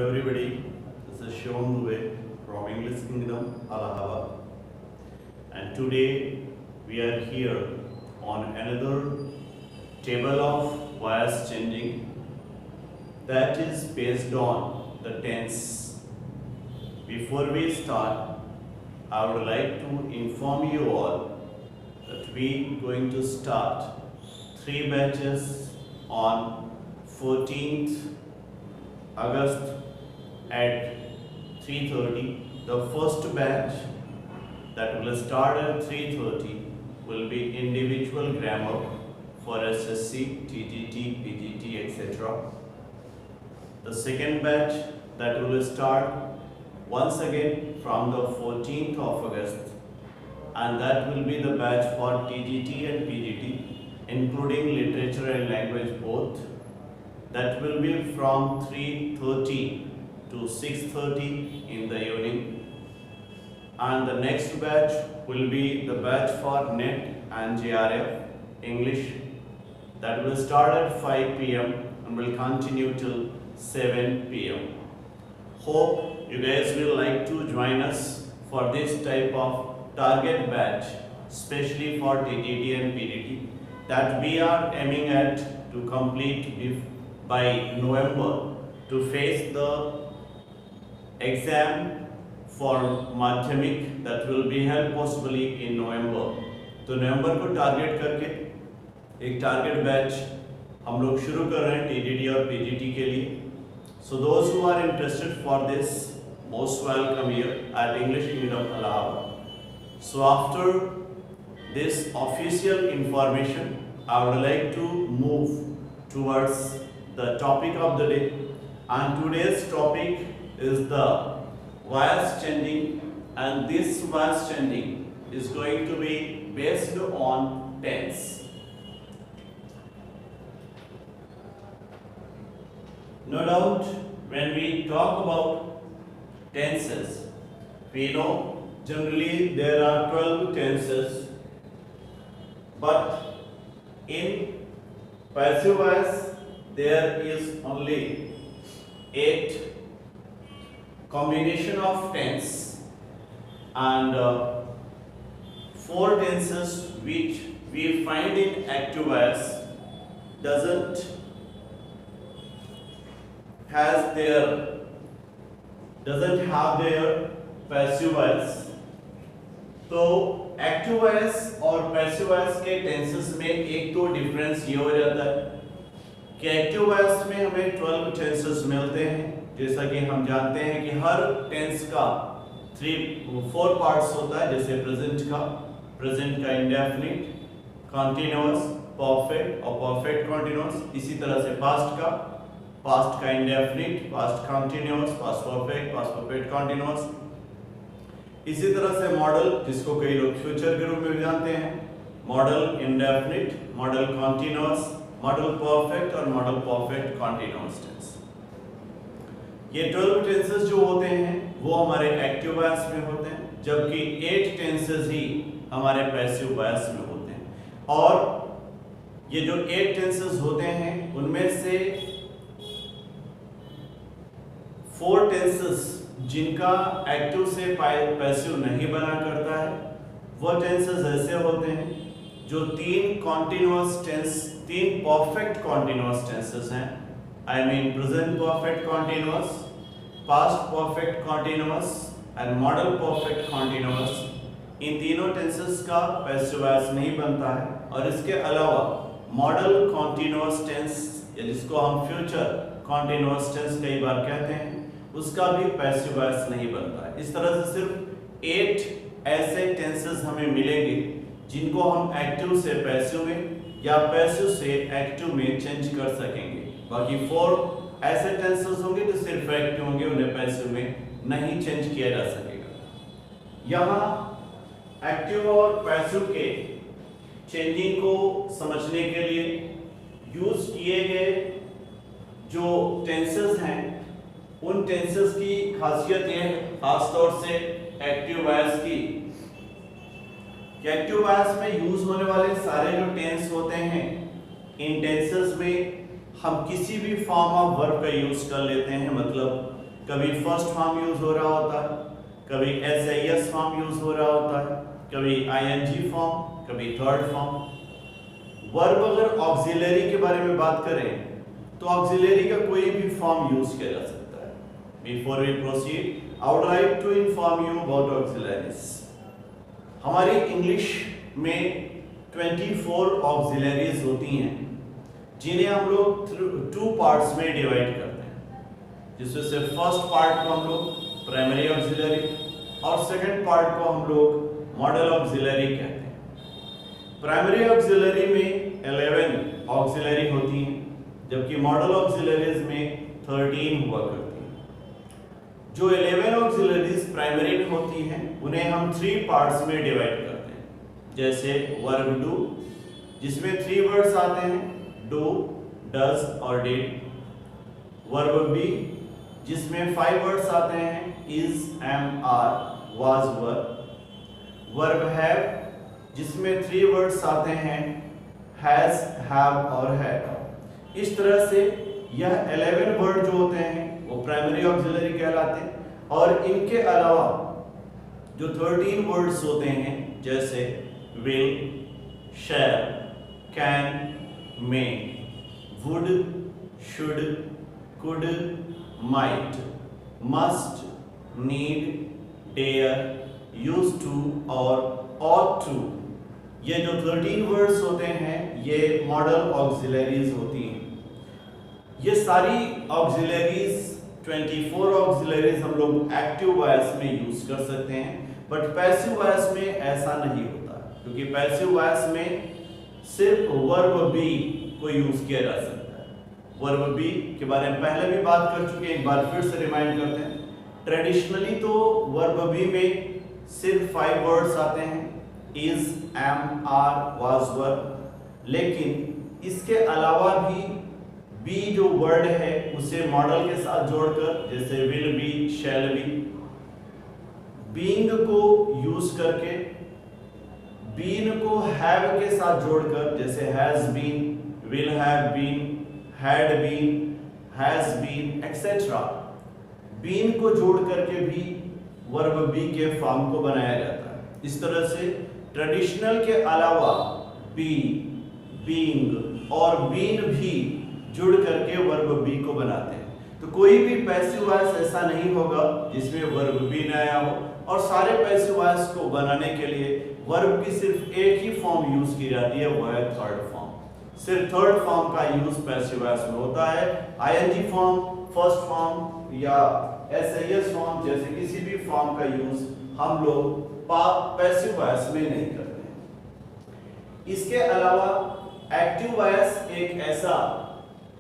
everybody. This is Shivam Dubey from English Kingdom, Allahabad. And today we are here on another table of voice changing that is based on the tense. Before we start, I would like to inform you all that we are going to start 3 batches on 14th August at 3:30. The first batch that will start at 3:30 will be individual grammar for SSC, TGT, PGT, etc. The second batch that will start once again from the 14th of August, and that will be the batch for TGT and PGT, including literature and language both. That will be from 3:30 to 6:30 in the evening. And the next batch will be the batch for NET and JRF English. That will start at 5 p.m. and will continue till 7 p.m. Hope you guys will like to join us for this type of target batch, especially for TGT and PGT, that we are aiming at to complete by November to face the exam for Madhyamik that will be held possibly in November. तो नवंबर को target करके एक target batch हम लोग शुरू कर रहे हैं TGT और PGT के लिए. So those who are interested for this, most welcome here at English Kingdom, Allahabad. So after this official information, I would like to move towards the topic of the day, and today's topic is the voice changing, and this voice changing is going to be based on tense. No doubt when we talk about tenses, we know generally there are 12 tenses, but in passive voice there is only 8 combination of tense and 4 tenses which we find in active voice doesn't have their passive voice. तो active voice और passive voice के tenses में एक तो difference ये हो जाता है कि एक्टिव वॉइस में हमें 12 टेंसेस मिलते हैं. जैसा कि हम जानते हैं कि हर टेंस का 4 पार्ट्स होता है. जैसे प्रेजेंट का इंडेफिनिट, कंटीन्यूअस, परफेक्ट और परफेक्ट कंटीन्यूअस. इसी तरह से पास्ट का indefinite, past continuous, past perfect continuous. इसी तरह से मॉडल, जिसको कई लोग फ्यूचर के रूप में भी जानते हैं, model indefinite, model continuous, model perfect और मॉडल परफेक्ट कंटीन्यूअस टेंस. ये 12 टेंसेस जो होते हैं वो हमारे एक्टिव वॉइस में होते हैं, जबकि 8 टेंसेस ही हमारे पैसिव वॉइस में होते हैं. और ये जो 8 टेंसेस होते हैं उनमें से 4 टेंसेस जिनका एक्टिव से पैसिव नहीं बना करता है, वो टेंसेस ऐसे होते हैं जो 3 परफेक्ट कॉन्टिन्यूअस टेंसेस हैं. I mean present perfect continuous, past perfect continuous and model perfect continuous. इन तीनों टेंसेस का पैसिव वॉइस नहीं बनता है. और इसके अलावा मॉडल कॉन्टिन्यूअस टेंस, या जिसको हम फ्यूचर कॉन्टिन्यूअस टेंस कई बार कहते हैं, उसका भी पैसिव वॉइस नहीं बनता है. इस तरह से सिर्फ 8 ऐसे टेंसेस हमें मिलेंगे जिनको हम एक्टिव से पैसिव में या पैसिव से एक्टिव में चेंज कर सकेंगे. बाकी 4 ऐसे टेंसेस होंगे जो सिर्फ एक्टिव होंगे, उन्हें पैसिव में नहीं चेंज किया जा सकेगा. यहाँ एक्टिव और पैसिव के चेंजिंग को समझने के लिए यूज किए गए जो टेंसेस हैं, उन टेंसेस की खासियत यह है, खासतौर से एक्टिव वॉइस की, कि एक्टिव वॉइस में यूज होने वाले सारे जो टेंस होते हैं, इन टेंसेस में हम किसी भी फॉर्म ऑफ वर्ब का यूज कर लेते हैं. मतलब कभी फर्स्ट फॉर्म यूज हो रहा होता है, कभी एसआईएस फॉर्म यूज हो रहा होता है, कभी आईएनजी फॉर्म, कभी थर्ड फॉर्म। वर्ब अगर ऑक्सिलरी के बारे में बात करें तो ऑक्सिलरी का कोई भी फॉर्म यूज किया जा सकता है। Before we proceed I would like to inform you about auxiliaries. हमारी इंग्लिश में 24 ऑक्सिलरीज होती हैं जिन्हें हम लोग 2 पार्ट्स में डिवाइड करते हैं, जिसमें से फर्स्ट पार्ट को हम लोग प्राइमरी ऑक्सिलरी और सेकंड पार्ट को हम लोग मॉडल ऑक्सिलरी कहते हैं। प्राइमरी ऑक्सिलरी में 11 ऑक्सिलरी होती हैं, जबकि मॉडल ऑक्सिलरीज में 13 हुआ करती हैं। जो 11 ऑक्सिलरीज प्राइमरी में होती हैं उन्हें हम 3 पार्ट्स में डिवाइड करते हैं, जैसे वर्ब डू जिसमें 3 वर्ड्स आते हैं, डू, डज और डिड। वर्ब बी जिसमें 5 वर्ड्स आते हैं, is, am, are, was, were. Verb have जिसमें 3 वर्ड्स आते हैं, हैज, हैव और हैड। इस तरह से यह 11 वर्ड जो होते हैं वो प्राइमरी ऑक्सिलरी कहलाते हैं। और इनके अलावा जो 13 वर्ड्स होते हैं, जैसे will, shall, can, may, would, should, could, might, must, need, dare, use to और ought to, ये जो 13 वर्ड्स होते हैं ये मॉडल ऑक्सिलरीज होती हैं। ये सारी ऑक्सिलरीज 24 ऑक्सिलरीज हम लोग एक्टिव वॉइस में यूज कर सकते हैं, बट पैसिव वॉइस में ऐसा नहीं होता, क्योंकि पैसिव वॉइस में सिर्फ वर्ब बी को यूज किया जा सकता है। वर्ब बी के बारे में पहले भी बात कर चुके हैं, एक बार फिर से रिमाइंड करते हैं। ट्रेडिशनली तो वर्ब बी में सिर्फ 5 वर्ड्स आते हैं, इज, एम, आर, वाज, वर। लेकिन इसके अलावा भी बी जो वर्ड है उसे मॉडल के साथ जोड़कर, जैसे will be, shall be, being को यूज करके, बीन को हैव के साथ जोड़कर, जैसे has been, will have been, had been, has been etcetera, been को जोड़ करके भी वर्ब बी के फॉर्म को बनाया जाता है। इस तरह से ट्रेडिशनल के अलावा बी, बीइंग और बीन भी जुड़ करके वर्ब बी को बनाते हैं। तो कोई भी पैसिव वॉइस ऐसा नहीं होगा जिसमें वर्ब बी न आया हो, और सारे पैसिव वॉइस को बनाने के लिए वर्ब की सिर्फ एक ही फॉर्म यूज की जाती है, वो है थर्ड फॉर्म। सिर्फ थर्ड फॉर्म का यूज पैसिव वॉइस में होता है। आईएनजी फॉर्म, फर्स्ट फॉर्म या एसआईएस फॉर्म जैसे किसी भी फॉर्म का यूज हम लोग पैसिव वॉइस में नहीं करते। इसके अलावा एक्टिव वॉइस एक ऐसा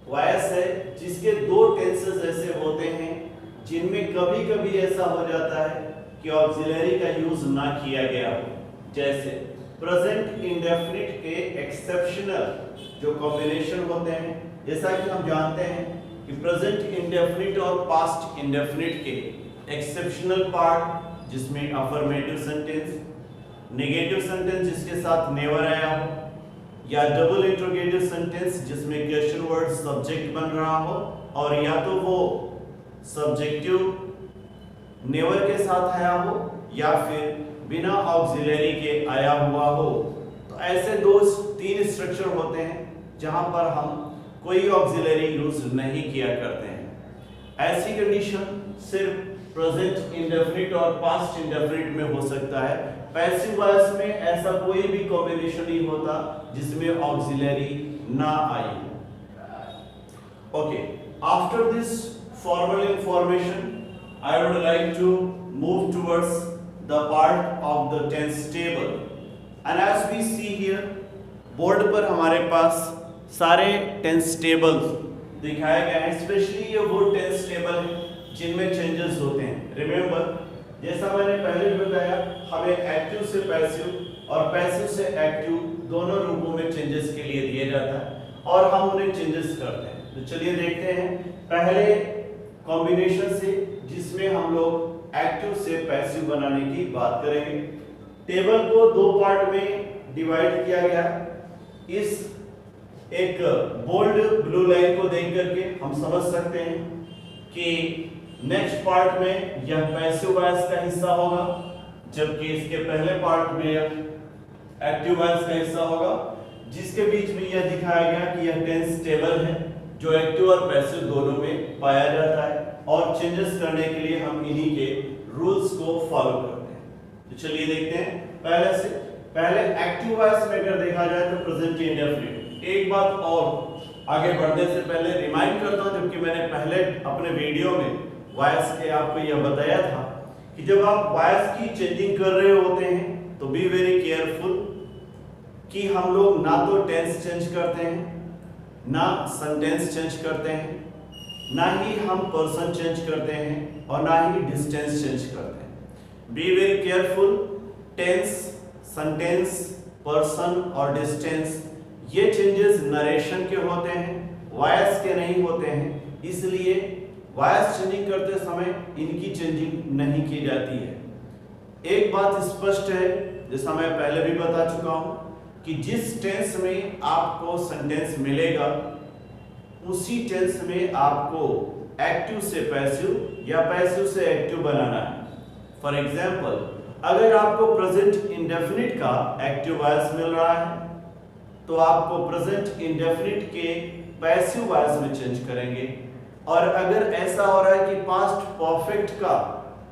वॉइस है जिसके 2 टेंसेस ऐसे होते हैं जिनमें कभी कभी ऐसा हो जाता है कि ऑक्सिलरी का यूज ना किया गया हो, जैसे प्रेजेंट इंडेफिनिट के एक्सेप्शनल जो कॉम्बिनेशन होते हैं। जैसा कि हम जानते हैं कि प्रेजेंट इंडेफिनिट और पास्ट इंडेफिनिट के एक्सेप्शनल पार्ट जिसमें अफर्मेटिव सेंटेंस, नेगेटिव सेंटेंस जिसके साथ नेवर आया हो, या डबल इंट्रोगेटिव सेंटेंस जिसमें क्वेश्चन वर्ड सब्जेक्ट बन रहा हो, और या तो वो सब्जेक्टिव नेवर के साथ आया हो या फिर बिना ऑक्सिलरी के आया हुआ हो। तो ऐसे 2-3 स्ट्रक्चर होते हैं जहां पर हम कोई ऑक्सिलरी यूज नहीं किया करते हैं। ऐसी कंडीशन सिर्फ प्रेजेंट इंडेफिनिट और पास्ट इंडेफिनिट में हो सकता है। पैसिव वॉइस में ऐसा कोई भी कॉम्बिनेशन नहीं होता जिसमें ऑक्सिलरी ना आई। Okay, after this formal information I would like to move towards the part of the tense table. And as we see here, board पर हमारे पास सारे टेंस टेबल्स दिखाए गए हैं। स्पेशली ये वो टेंस टेबल है जिनमें चेंजेस होते हैं। रिमेंबर, जैसा मैंने पहले भी बताया, हमें एक्टिव से पैसिव और पैसिव से एक्टिव दोनों रूपों में चेंजेस के लिए दिया जाता है और हम उन्हें चेंजेस करते हैं। तो चलिए देखते हैं पहले कॉम्बिनेशन से जिसमें हम लोग एक्टिव से पैसिव बनाने की बात करेंगे। टेबल को 2 पार्ट में डिवाइड किया गया। इस एक बोल्ड ब्लू लाइन को देख करके हम समझ सकते हैं कि नेक्स्ट पार्ट में यह पैसिव वॉइस का हिस्सा होगा, जबकि इसके पहले पार्ट में यह एक्टिव वॉइस का हिस्सा होगा, जिसके बीच में यह दिखाया गया कि यह टेंस टेबल है जो एक्टिव और पैसिव दोनों में पाया जाता है, और चेंजेस करने के लिए हम इन्हीं के रूल्स को फॉलो करते हैं। तो चलिए देखते हैं। पहले एक्टिव वॉइस में अगर देखा जाए तो प्रेजेंट इंडेफिनिट। एक बात और आगे बढ़ने से पहले रिमाइंड करता हूं, जबकि मैंने पहले अपने वीडियो में वॉइस के आपको यह बताया था कि जब आप वॉइस की चेंजिंग कर रहे होते हैं तो बी वेरी केयरफुल कि हम लोग ना तो टेंस चेंज करते हैं, ना सेंटेंस चेंज करते हैं, ना ही हम पर्सन चेंज करते हैं, और ना ही डिस्टेंस चेंज करते हैं। Be very careful. Tense, sentence, person और डिस्टेंस ये चेंजेस नरेशन के होते हैं, वॉइस के नहीं होते हैं, इसलिए वॉइस चेंजिंग करते समय इनकी चेंजिंग नहीं की जाती है। एक बात स्पष्ट है, जैसा मैं पहले भी बता चुका हूं, कि जिस टेंस में आपको सेंटेंस मिलेगा उसी टेंस में आपको एक्टिव से पैसिव या पैसिव से एक्टिव बनाना है। फॉर एग्जाम्पल, अगर आपको प्रेजेंट इंडेफिनिट का एक्टिव वॉइस मिल रहा है तो आपको प्रेजेंट इंडेफिनिट के पैसिव वॉइस में चेंज करेंगे, और अगर ऐसा हो रहा है कि पास्ट परफेक्ट का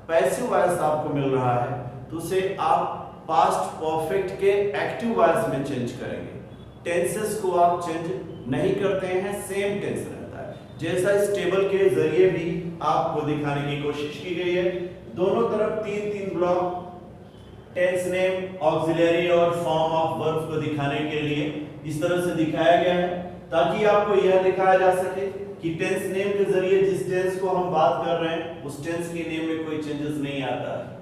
पैसिव वॉइस आपको मिल रहा है तो उसे आप पास्ट परफेक्ट के एक्टिव वॉइस में चेंज करेंगे। टेंसेस को आप चेंज नहीं करते हैं, सेम टेंस रहता है, जैसा इस टेबल के जरिए भी आपको दिखाने की कोशिश की गई है। दोनों तरफ तीन तीन ब्लॉक टेंस नेम, ऑक्सिलरी और फॉर्म ऑफ वर्ब को दिखाने के लिए इस तरह से दिखाया गया है, ताकि आपको यह दिखाया जा सके कि टेंस नेम के जरिए जिस टेंस को हम बात कर रहे हैं उस टेंस के नेम में कोई चेंजेस नहीं आता है।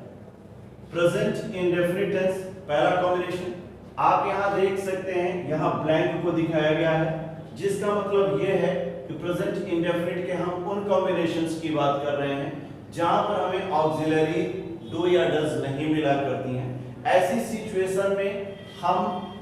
प्रेजेंट इंडेफिनिट टेंस पहला कॉम्बिनेशन आप यहां देख सकते हैं, यहां ब्लैंक को दिखाया गया है, जिसका मतलब यह है कि प्रेजेंट इंडेफिनिट के हम उन कॉम्बिनेशंस की बात कर रहे हैं जहां पर हमें ऑक्सिलरी डू या डज नहीं मिला करती हैं। ऐसी सिचुएशन में हम,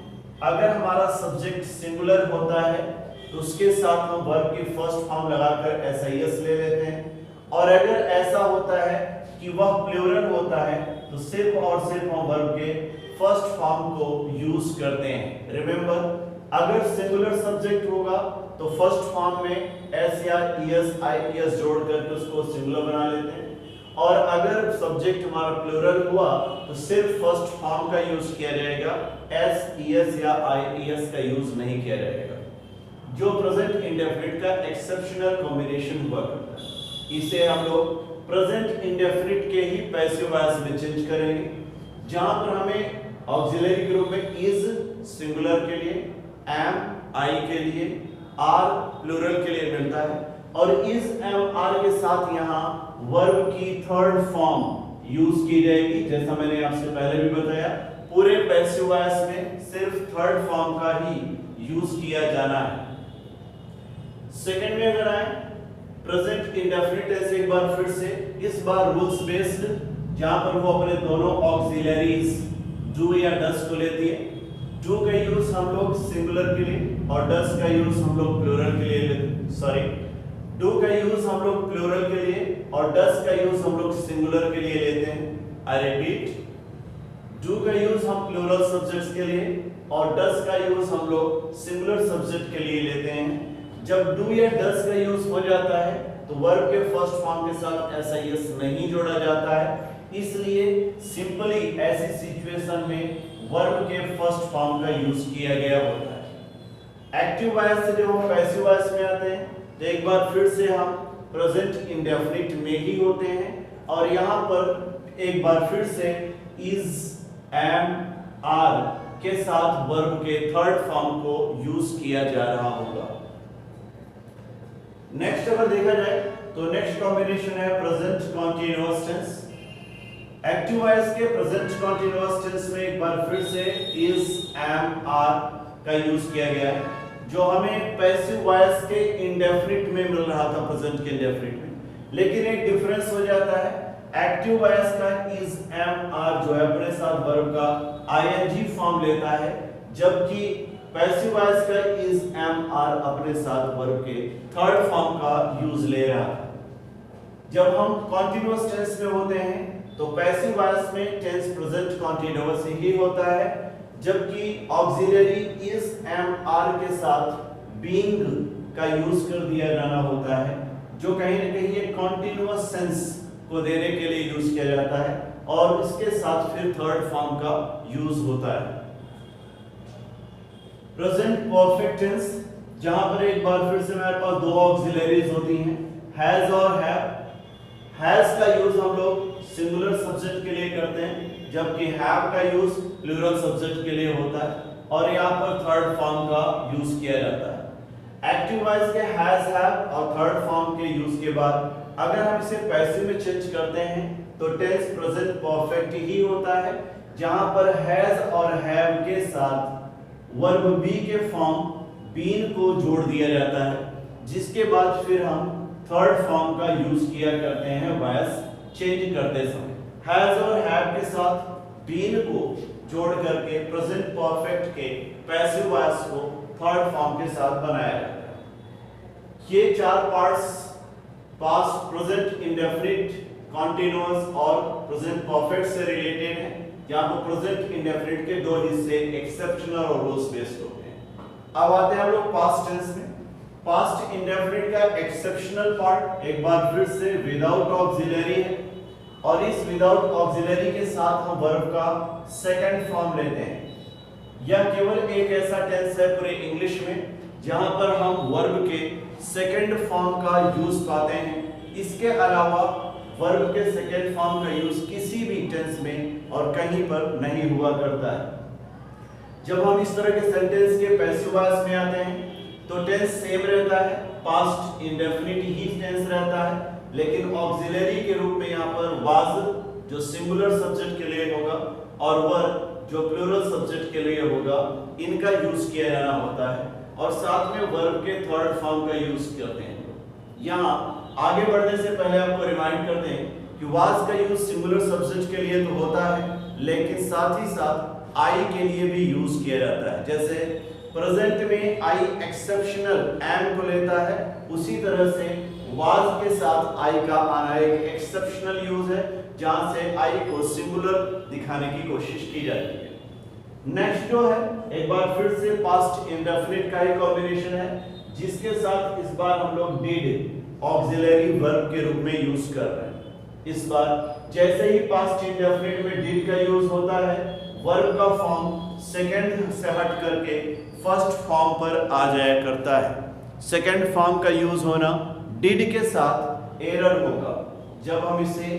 अगर हमारा सब्जेक्ट सिंगुलर होता है तो उसके साथ हम वर्ब की फर्स्ट फॉर्म लगाकर एसआईएस ले लेते हैं, और अगर ऐसा होता है कि वह प्लूरल होता है तो सिर्फ और सिर्फ हम वर्ब के फर्स्ट फॉर्म को यूज करते हैं। रिमेंबर, अगर सिंगुलर सब्जेक्ट होगा तो फर्स्ट फॉर्म में एस या ईएस आईएस जोड़ करके उसको सिंगुलर बना लेते हैं, और अगर सब्जेक्ट हमारा प्लूरल हुआ तो सिर्फ फर्स्ट फॉर्म का यूज किया जाएगा, एस ईएस या आईएस का यूज नहीं किया जाएगा, जो प्रेजेंट इंडेफिनिट का एक्सेप्शनल कॉम्बिनेशन हुआ करता है। इसे हम लोग प्रेजेंट इंडेफिनिट के ही पैसिव वॉइस में चेंज करेंगे, जहां पर हमें ऑक्सिलरी ग्रुप में इज सिंगुलर के लिए, एम आई के लिए, आर प्लूरल के लिए मिलता है, और इज एम आर के साथ यहां वर्ब की थर्ड फॉर्म यूज की जाएगी। जैसा मैंने आपसे पहले भी बताया, पूरे पैसिव वॉइस में सिर्फ थर्ड फॉर्म का ही यूज किया जाना है। सेकंड में अगर आए प्रेजेंट इंडेफिनिट टेंस, एक बार फिर से इस बार रूल्स बेस्ड, जहां पर वो अपने दोनों ऑक्सिलरीज डू या डस को लेती है। डू का यूज हम लोग सिंगुलर के लिए और डस का यूज हम लोग प्लूरल के लिए डू का यूज हम लोग प्लूरल के लिए और डस का यूज हम लोग सिंगुलर के लिए लेते हैं। आई रिपीट, डू का यूज हम प्लूरल सब्जेक्ट्स के लिए और डस का यूज हम लोग सिंगुलर सब्जेक्ट के लिए लेते हैं। जब डू या डस का यूज हो जाता है तो वर्ब के फर्स्ट फॉर्म के साथ एसआईएस नहीं जोड़ा जाता है, इसलिए सिंपली ऐसी सिचुएशन में वर्ब के फर्स्ट फॉर्म का यूज किया गया होता है। एक्टिव वॉइस से जब हम पैसिव वॉइस में आते हैं तो एक बार फिर से हम प्रेजेंट इंडेफिनिट में ही होते हैं, और यहां पर एक बार फिर से इज, एम, आर के साथ वर्ब के थर्ड फॉर्म को यूज किया जा रहा होगा। नेक्स्ट अगर देखा जाए तो नेक्स्ट कॉम्बिनेशन है present continuous tense. Active voice के प्रेजेंट कंटीन्यूअस टेंस में एक बार फिर से इज, एम, आर का यूज किया गया है, जो हमें पैसिव वॉइस के इंडेफिनिट में मिल रहा था प्रेजेंट के इंडेफिनिट में, लेकिन एक डिफरेंस हो जाता है। एक्टिव वॉइस का इज, एम, आर जो है अपने साथ वर्ब का आईएनजी फॉर्म लेता है, जबकि पैसिव वॉइस का इज, एम, आर अपने साथ वर्ब के थर्ड फॉर्म का यूज ले रहा है। जब हम कॉन्टिन्यूअस टेंस में होते हैं तो पैसिव वॉइस में टेंस प्रेजेंट कॉन्टिन्यूअस ही होता है, जबकि ऑक्सिलरी इज एम आर के साथ बीइंग का यूज कर दिया जाना होता है, जो कहीं ना कहीं एक कॉन्टिन्यूअस सेंस को देने के लिए यूज किया जाता है, और इसके साथ फिर थर्ड फॉर्म का यूज होता है। प्रेजेंट परफेक्ट टेंस, जहां पर एक बार फिर से हमारे पास दो ऑक्सिलरीज होती हैं, हैज और हैव। हैज का यूज हम लोग सिंगुलर सब्जेक्ट के लिए करते हैं, जबकि हैव का यूज प्लूरल सब्जेक्ट के लिए होता है, और यहाँ पर थर्ड फॉर्म का यूज किया जाता है। एक्टिव वॉइस के हैज, हैव और थर्ड फॉर्म के यूज के बाद अगर हम इसे पैसिव में चेंज करते हैं तो टेंस प्रेजेंट परफेक्ट ही होता है, जहां पर हैज और हैव के साथ वर्ब बी के फॉर्म बीन को जोड़ दिया जाता है, जिसके बाद फिर हम थर्ड फॉर्म का यूज किया करते हैं वॉइस चेंज करते समय। हैज और हैव के साथ बीन को जोड़ करके प्रेजेंट परफेक्ट के पैसिव वॉइस को थर्ड फॉर्म के साथ बनाया जाता है। ये चार parts past, present, indefinite, continuous और प्रेजेंट परफेक्ट से रिलेटेड है। यहाँ पर प्रेजेंट इंडेफिनिट के दो हिस्से एक्सेप्शनल और रूल्स बेस्ड होते हैं। अब आते हैं हम लोग पास्ट टेंस में। पास्ट इंडेफिनिट का एक्सेप्शनल पार्ट एक बार फिर से विदाउट ऑक्सिलरी है, और इस विदाउट ऑक्सिलरी के साथ हम वर्ब का सेकंड फॉर्म लेते हैं। यह केवल एक ऐसा टेंस है पूरे इंग्लिश में जहां पर हम वर्ब के सेकंड फॉर्म का यूज पाते हैं। इसके अलावा वर्ब के सेकंड फॉर्म का यूज किसी भी टेंस में और कहीं पर नहीं हुआ करता है। जब हम इस तरह के सेंटेंस के पैसिव वॉइस में आते हैं तो टेंस सेम रहता है, पास्ट इंडेफिनिट ही टेंस रहता है, लेकिन ऑक्सिलरी के रूप में यहाँ पर वाज जो सिंगुलर सब्जेक्ट के लिए होगा और वर जो प्लूरल सब्जेक्ट के लिए होगा, इनका यूज किया जाना होता है, और साथ में वर्ब के थर्ड फॉर्म का यूज करते हैं। यहाँ आगे बढ़ने से पहले आपको रिमाइंड कर दें कि वाज का यूज सिंगुलर सब्जेक्ट के लिए तो होता है, लेकिन साथ ही साथ आई के लिए भी यूज किया जाता है। जैसे प्रेजेंट में आई एक्सेप्शनल एम को लेता है, उसी तरह से वाज के साथ आई का आना एक एक्सेप्शनल यूज है, जहां से आई को सिंगुलर दिखाने की कोशिश की जाती है। नेक्स्ट जो है एक बार फिर से पास्ट इंडेफिनिट का एक कॉम्बिनेशन है, जिसके साथ इस बार हम लोग डिड ऑक्सिलरी वर्ब के रूप में यूज कर रहे हैं। इस बार जैसे ही पास्ट इंडेफिनिट में डिड का यूज होता है, वर्ब का फॉर्म सेकंड से हट करके फर्स्ट फॉर्म पर आ जाया करता है। सेकंड फॉर्म का यूज होना डिड के साथ एरर होगा। जब हम इसे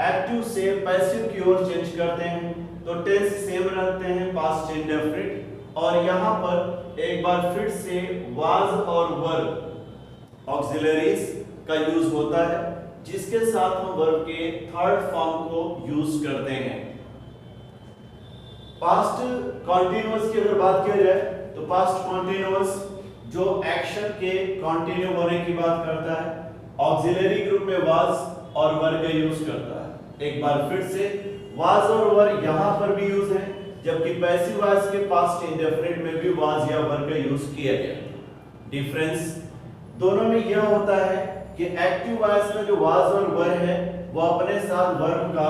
एक्टिव से पैसिव की ओर चेंज करते हैं तो टेंस सेम रखते हैं, पास्ट इंडेफिनिट, और यहाँ पर एक बार फिर से वाज और वर्ब ऑक्सिलरीज का यूज होता है, जिसके साथ हम वर्ब के थर्ड फॉर्म को यूज करते हैं। पास्ट कॉन्टिन्यूअस की अगर बात की जाए तो पास्ट कॉन्टिन्यूअस जो एक्शन के कंटिन्यू होने की बात करता है, ऑक्सिलरी ग्रुप में वाज और वर का यूज करता है। एक बार फिर से वाज और वर यहां पर भी यूज है, जबकि पैसिव वॉइस के पास्ट इंडेफिनिट में भी वाज या वर का यूज किया गया। डिफरेंस दोनों में यह होता है कि एक्टिव वॉइस में जो वाज और वर है वो अपने साथ वर्ब का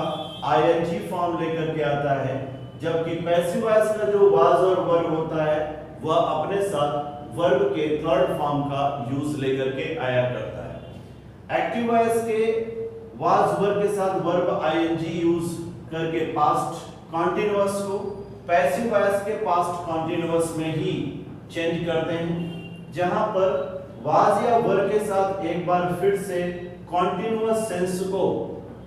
आईएनजी फॉर्म लेकर के आता है, जबकि पैसिव वॉइस का जो वाज और वर होता है वह अपने साथ वर्ब के थर्ड फॉर्म का यूज लेकर के आया करता है। एक्टिव वॉइस के वाज वर के साथ वर्ब आईएनजी यूज करके पास्ट कॉन्टिन्यूअस को पैसिव वॉइस के पास्ट कॉन्टिन्यूअस में ही चेंज करते हैं, जहां पर वाज या वर के साथ एक बार फिर से कॉन्टिन्यूअस सेंस को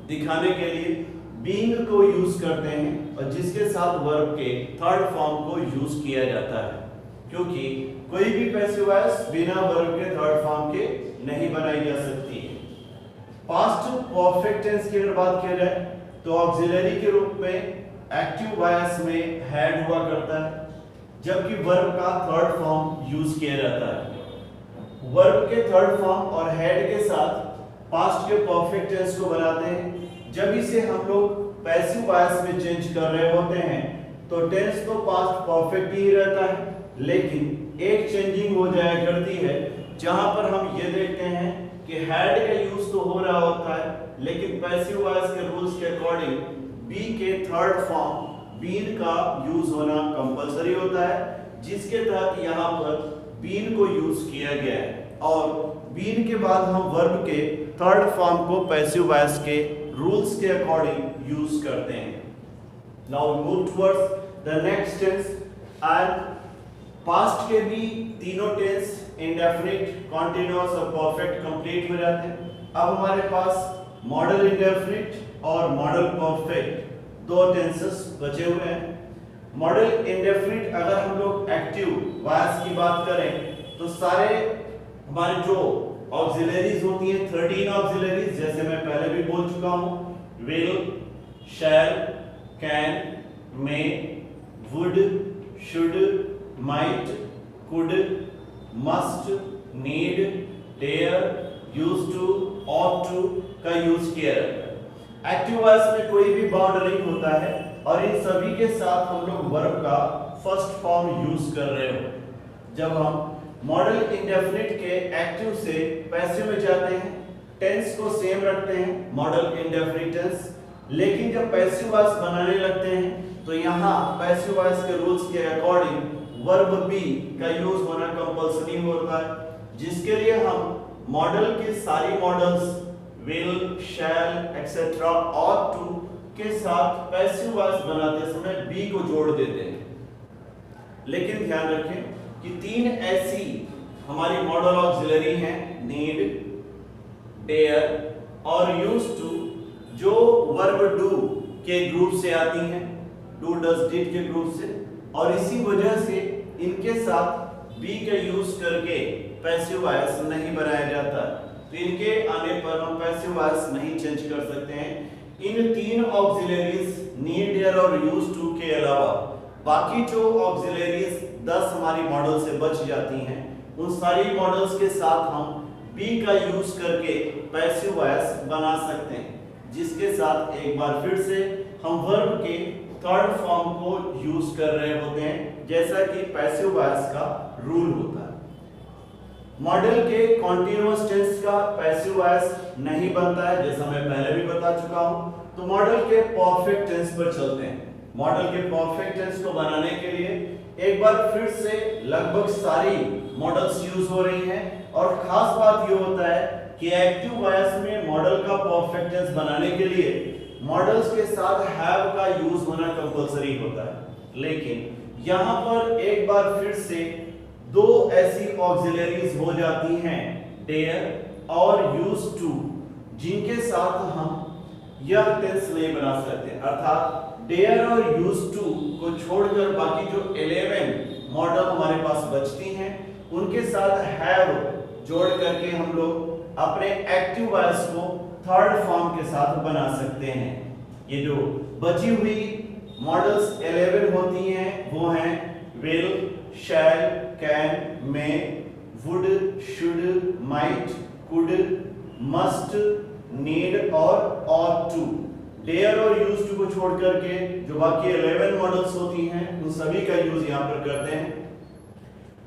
दिखाने के लिए बीइंग को यूज करते हैं, और जिसके साथ वर्ब के थर्ड फॉर्म को यूज किया जाता है, क्योंकि कोई भी पैसिव वॉइस बिना वर्ब के थर्ड फॉर्म के नहीं बनाई जा सकती है। पास्ट परफेक्ट टेंस की अगर बात की जाए तो ऑक्सिलरी के रूप में एक्टिव वॉइस में हैड हुआ करता है, जबकि वर्ब का थर्ड फॉर्म यूज किया जाता है। वर्ब के थर्ड फॉर्म और हैड के साथ पास्ट के परफेक्ट टेंस को बनाते हैं। जब इसे हम लोग पैसिव वॉइस में चेंज कर रहे होते हैं तो टेंस तो पास्ट परफेक्ट ही रहता है, लेकिन एक चेंजिंग हो जाया करती है, जहां पर हम ये देखते हैं कि हैड का यूज तो हो रहा होता है, लेकिन पैसिव वॉइस के रूल्स के अकॉर्डिंग बी के थर्ड फॉर्म बीन का यूज होना कंपलसरी होता है, जिसके तहत यहाँ पर बीन को यूज किया गया है और बीन के बाद हम वर्ब के थर्ड फॉर्म को पैसिव वॉइस के रूल्स के अकॉर्डिंग यूज करते हैं। Now we move towards the next tense and past के भी तीनों टेंस इंडेफिनिट, कॉन्टिन्यूअस और परफेक्ट कंप्लीट हो जाते हैं। अब हमारे पास मॉडल इंडेफिनिट और मॉडल परफेक्ट दो टेंसेस बचे हुए हैं। मॉडल इंडेफिनिट अगर हम लोग एक्टिव वॉइस की बात करें तो सारे हमारे जो ऑक्सिलरीज होती हैं 13 ऑक्सिलरीज, जैसे मैं पहले भी बोल चुका हूं, will, shall, can, may, would, should, might, could, must, need, dare, used to, ought to का यूज किया जाता है। एक्टिव वॉइस में कोई भी बाउंडरिंग होता है और इन सभी के साथ हम लोग वर्ब का फर्स्ट फॉर्म यूज कर रहे हो। जब हम मॉडल इंडेफिनिट के एक्टिव से पैसिव में जाते हैं, टेंस को सेम रखते हैं, मॉडल इंडेफिनिट टेंस, लेकिन जब पैसिव वॉइस बनाने लगते हैं तो यहाँ पैसिव वॉइस के रूल्स के अकॉर्डिंग वर्ब बी का यूज होना कंपलसरी होता है, जिसके लिए हम मॉडल के सारी modals will, shall etcetera ought to के साथ पैसिव वॉइस बनाते समय बी को जोड़ देते हैं। लेकिन ध्यान रखें कि तीन ऐसी हमारी मॉडल ऑक्सिलरी हैं, नीड, डेयर और यूज्ड टू, जो वर्ब डू के ग्रुप से आती हैं, डू, डज, डिड के ग्रुप से, और इसी वजह से इनके साथ बी का यूज करके पैसिव वॉइस नहीं बनाया जाता। तो इनके आने पर हम पैसिव वॉइस नहीं चेंज कर सकते हैं। इन तीन ऑक्सिलरीज नीड, डेयर और यूज्ड टू के अलावा बाकी जो ऑक्सिलरीज 10 हमारी मॉडल से बच जाती हैं, उन सारी मॉडल्स के साथ हम बी का यूज करके पैसिव वॉइस बना सकते हैं, जिसके साथ एक बार फिर से हम वर्ब के थर्ड फॉर्म को यूज कर रहे होते हैं, जैसा कि पैसिव वॉइस का रूल होता है। मॉडल के कॉन्टिन्यूअस टेंस का पैसिव वॉइस नहीं बनता है, जैसा मैं पहले भी बता चुका हूं। तो मॉडल के परफेक्ट टेंस पर चलते हैं। मॉडल के परफेक्ट टेंस को बनाने के लिए एक बार फिर से लगभग सारी मॉडल्स यूज हो रही हैं, और खास बात ये होता है कि एक्टिव वॉइस में मॉडल का परफेक्ट टेंस बनाने के लिए मॉडल्स के साथ हैव का यूज होना कंपलसरी होता है। लेकिन यहां पर एक बार फिर से दो ऐसी ऑक्सिलरीज हो जाती हैं, डेयर और यूज्ड टू, जिनके साथ हम यह टेंस नहीं बना सकते। अर्थात डेयर और यूज्ड टू को छोड़कर बाकी जो 11 मॉडल हमारे पास बचती हैं, उनके साथ हैव जोड़ करके हम लोग अपने एक्टिव वॉइस को थर्ड फॉर्म के साथ बना सकते हैं। ये जो बची हुई मॉडल्स 11 होती हैं वो हैं will, shall, can, may, would, should, might, could, must, need और ऑट टू। डेयर और यूज्ड टू को छोड़ करके जो बाकी 11 मॉडल्स होती हैं, उन सभी का यूज यहाँ पर करते हैं।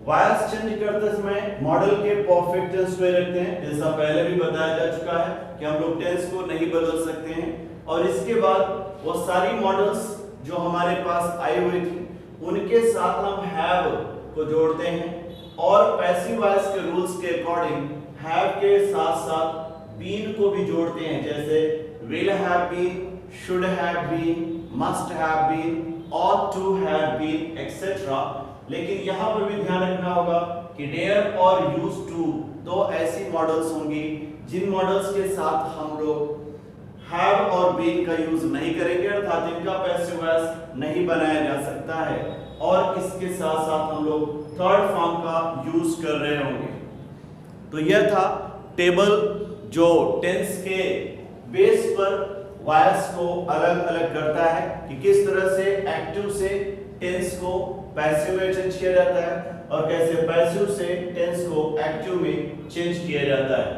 वॉइस चेंज करते समय मॉडल के परफेक्ट टेंस को रखते हैं, जैसा पहले भी बताया जा चुका है कि हम लोग टेंस को नहीं बदल सकते हैं। और इसके बाद वो सारी मॉडल्स जो हमारे पास आई हुई थी, उनके साथ हम हैव को जोड़ते हैं, और पैसिव वॉइस के रूल्स के अकॉर्डिंग हैव के साथ साथ बीन को भी जोड़ते हैं, जैसे will have been, should have been, must have been, ought to have been, etc. लेकिन यहाँ पर भी ध्यान रखना होगा कि डेयर और used to दो ऐसी मॉडल्स होंगी जिन मॉडल्स के साथ हम लोग have और been का यूज नहीं करेंगे, अर्थात इनका पैसिव वॉइस नहीं बनाया जा सकता है, और इसके साथ साथ हम लोग थर्ड फॉर्म का यूज कर रहे होंगे। तो यह था टेबल जो टेंस के बेस पर वॉइस को अलग अलग करता है कि किस तरह से एक्टिव से टेंस को पैसिव में चेंज किया जाता है और कैसे पैसिव से टेंस को एक्टिव में चेंज किया जाता है।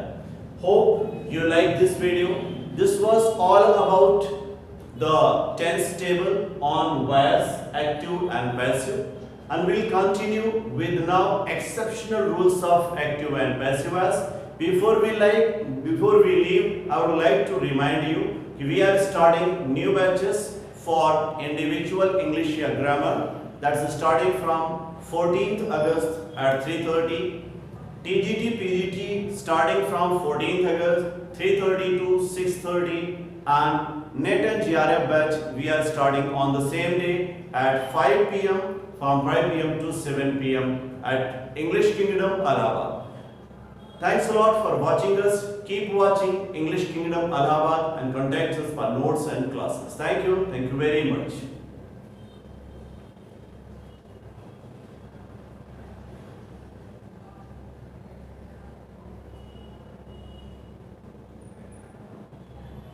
Hope you like this video. This was all about the tense table on voice, active and passive, and we'll continue with now exceptional rules of active and passive voice Before we leave, I would like to remind you we are starting new batches for individual English grammar. That's starting from 14th August at 3:30. TGT PGT starting from 14th August 3:30 to 6:30, and NET and GRF batch we are starting on the same day at 5 p.m. from 5 p.m. to 7 p.m. at English Kingdom, Allahabad. Thanks a lot for watching us. Keep watching English Kingdom, Allahabad, and contact us for notes and classes. Thank you very much.